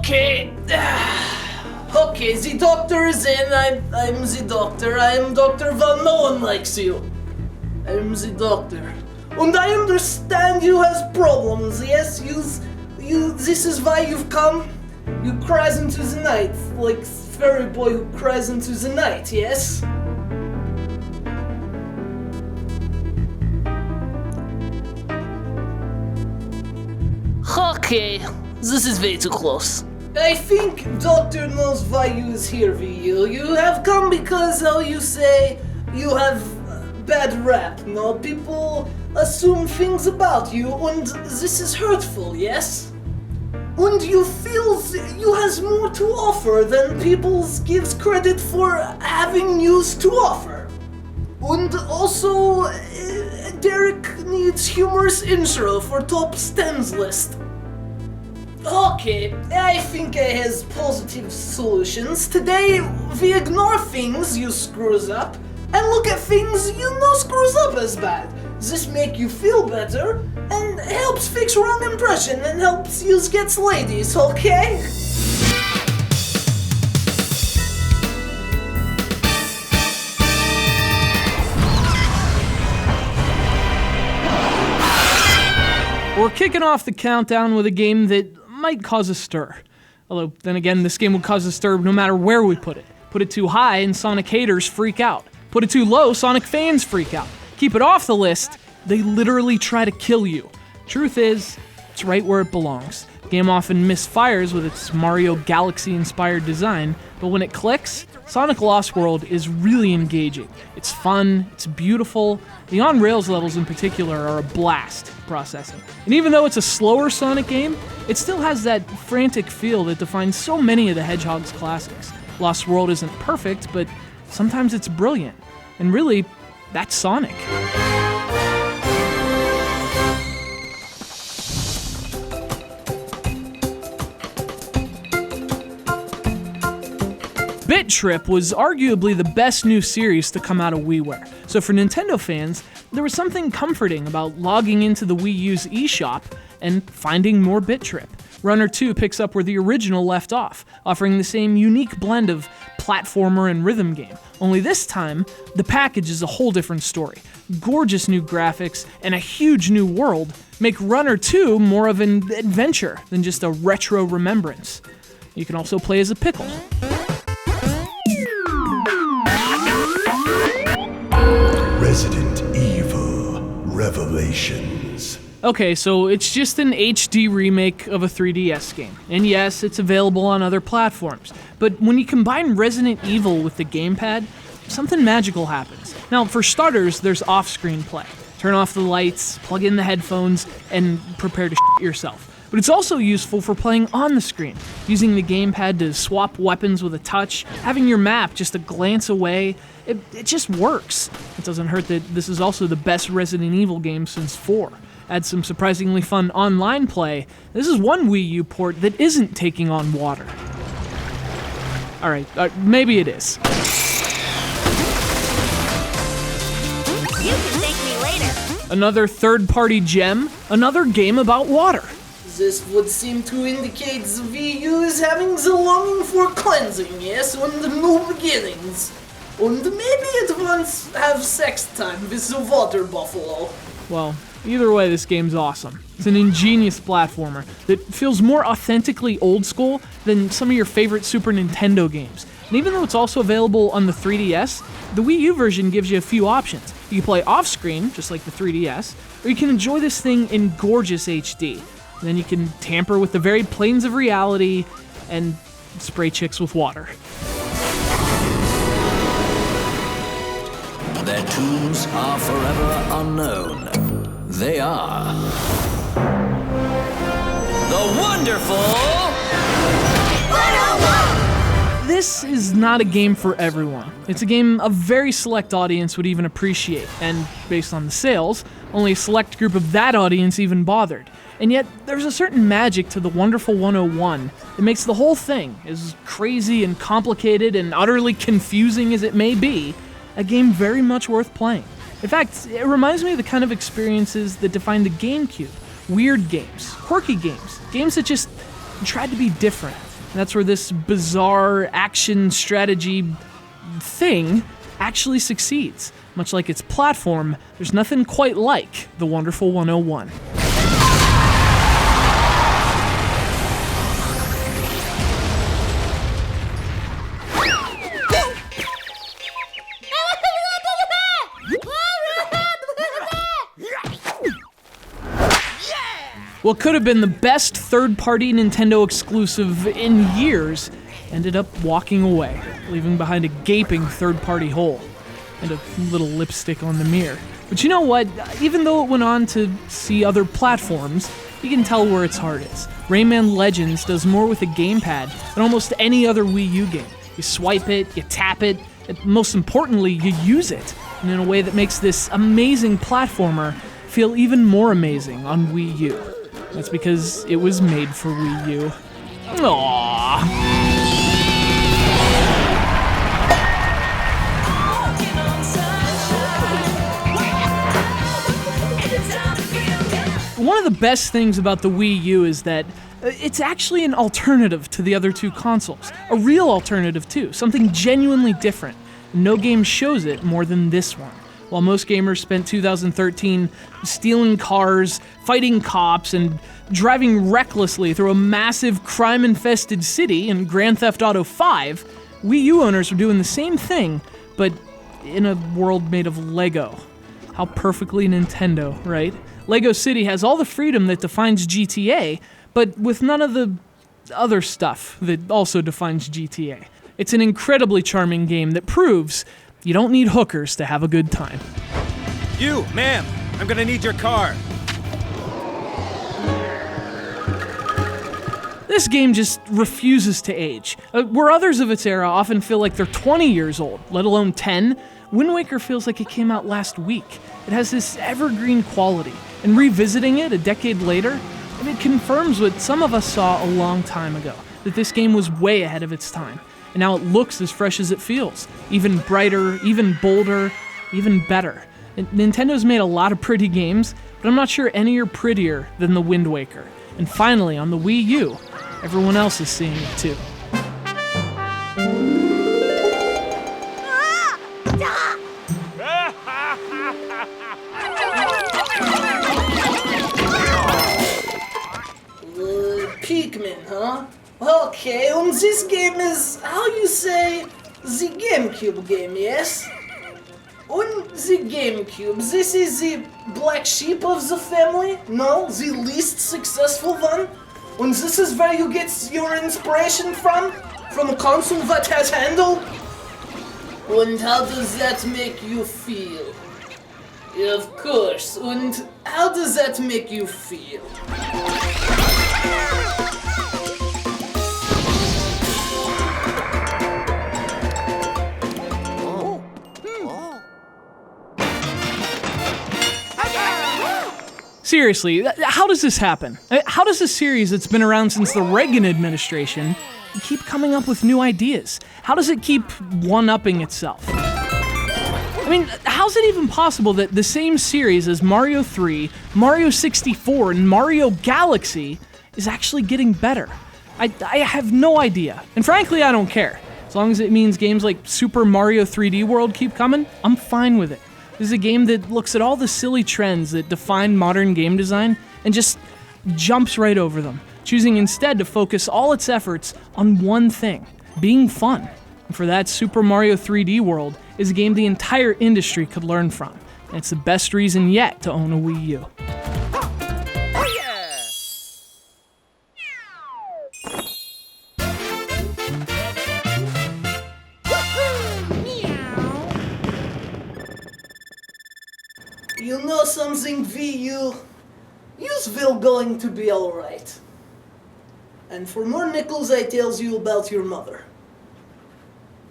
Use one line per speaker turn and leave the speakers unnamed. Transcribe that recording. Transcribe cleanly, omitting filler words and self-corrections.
Okay. Okay, the doctor is in. I'm the doctor. I am Dr. Von No One Likes You. I'm the doctor. And I understand you has problems, yes? You, this is why you've come? You cries into the night, like fairy boy who cries into the night, yes? Okay, this is way too close. I think Doctor knows why you is here, VU. You have come because, how you say, you have bad rap, no? People assume things about you, and this is hurtful, yes? And you feel you has more to offer than people gives credit for having news to offer. And also, Derek needs humorous intro for top stems list. Okay, I think I has positive solutions. Today, we ignore things you screws up and look at things you no screws up as bad. This make you feel better and helps fix wrong impression and helps you get ladies, okay?
We're kicking off the countdown with a game that might cause a stir. Although, then again, this game will cause a stir no matter where we put it. Put it too high and Sonic haters freak out. Put it too low, Sonic fans freak out. Keep it off the list, they literally try to kill you. Truth is, it's right where it belongs. The game often misfires with its Mario Galaxy-inspired design, but when it clicks, Sonic Lost World is really engaging. It's fun, it's beautiful. The on-rails levels in particular are a blast processing. And even though it's a slower Sonic game, it still has that frantic feel that defines so many of the Hedgehog's classics. Lost World isn't perfect, but sometimes it's brilliant. And really, that's Sonic. BIT.TRIP was arguably the best new series to come out of WiiWare. So for Nintendo fans, there was something comforting about logging into the Wii U's eShop and finding more BIT.TRIP. Runner 2 picks up where the original left off, offering the same unique blend of platformer and rhythm game. Only this time, the package is a whole different story. Gorgeous new graphics and a huge new world make Runner 2 more of an adventure than just a retro remembrance. You can also play as a pickle.
Resident Evil Revelations.
Okay, so it's just an HD remake of a 3DS game. And yes, it's available on other platforms. But when you combine Resident Evil with the gamepad, something magical happens. Now, for starters, there's off-screen play. Turn off the lights, plug in the headphones, and prepare to shit yourself. But it's also useful for playing on the screen, using the gamepad to swap weapons with a touch, having your map just a glance away. It just works. It doesn't hurt that this is also the best Resident Evil game since 4. Add some surprisingly fun online play. This is one Wii U port that isn't taking on water. Alright, maybe it is.
You can thank me later.
Another third-party gem, another game about water.
This would seem to indicate the Wii U is having the longing for cleansing, yes, and new beginnings. And maybe it wants have sex time with the water buffalo.
Well, either way, this game's awesome. It's an ingenious platformer that feels more authentically old school than some of your favorite Super Nintendo games. And even though it's also available on the 3DS, the Wii U version gives you a few options. You can play off-screen, just like the 3DS, or you can enjoy this thing in gorgeous HD. And then you can tamper with the varied planes of reality and spray chicks with water.
Their tombs are forever unknown. They are the wonderful 101!
This is not a game for everyone. It's a game a very select audience would even appreciate, and based on the sales, only a select group of that audience even bothered. And yet, there's a certain magic to the Wonderful 101 that makes the whole thing, as crazy and complicated and utterly confusing as it may be, a game very much worth playing. In fact, it reminds me of the kind of experiences that defined the GameCube. Weird games, quirky games, games that just tried to be different. That's where this bizarre action strategy thing actually succeeds. Much like its platform, there's nothing quite like the Wonderful 101. What could have been the best third-party Nintendo exclusive in years ended up walking away, leaving behind a gaping third-party hole and a little lipstick on the mirror. But you know what? Even though it went on to see other platforms, you can tell where its heart is. Rayman Legends does more with a gamepad than almost any other Wii U game. You swipe it, you tap it, and most importantly, you use it, and in a way that makes this amazing platformer feel even more amazing on Wii U. That's because it was made for Wii U. Aww. One of the best things about the Wii U is that it's actually an alternative to the other two consoles. A real alternative too, something genuinely different. No game shows it more than this one. While most gamers spent 2013 stealing cars, fighting cops, and driving recklessly through a massive crime-infested city in Grand Theft Auto 5, Wii U owners are doing the same thing, but in a world made of Lego. How perfectly Nintendo, right? Lego City has all the freedom that defines GTA, but with none of the other stuff that also defines GTA. It's an incredibly charming game that proves you don't need hookers to have a good time.
You, ma'am, I'm gonna need your car.
This game just refuses to age. Where others of its era often feel like they're 20 years old, let alone 10, Wind Waker feels like it came out last week. It has this evergreen quality, and revisiting it a decade later, it confirms what some of us saw a long time ago, that this game was way ahead of its time. And now it looks as fresh as it feels. Even brighter, even bolder, even better. And Nintendo's made a lot of pretty games, but I'm not sure any are prettier than the Wind Waker. And finally, on the Wii U, everyone else is seeing it too.
Pikmin, huh? Okay, this game is, how you say, the GameCube game, yes? On the GameCube, this is the black sheep of the family? No, the least successful one? And this is where you get your inspiration from? From a console that has handle? And how does that make you feel? Of course, and how does that make you feel?
Seriously, how does this happen? How does a series that's been around since the Reagan administration keep coming up with new ideas? How does it keep one-upping itself? I mean, how's it even possible that the same series as Mario 3, Mario 64, and Mario Galaxy is actually getting better? I have no idea. And frankly, I don't care. As long as it means games like Super Mario 3D World keep coming, I'm fine with it. This is a game that looks at all the silly trends that define modern game design and just jumps right over them, choosing instead to focus all its efforts on one thing, being fun. And for that, Super Mario 3D World is a game the entire industry could learn from. And it's the best reason yet to own a Wii U.
You know something, Wii U? You's will going to be alright. And for more nickels, I tells you about your mother.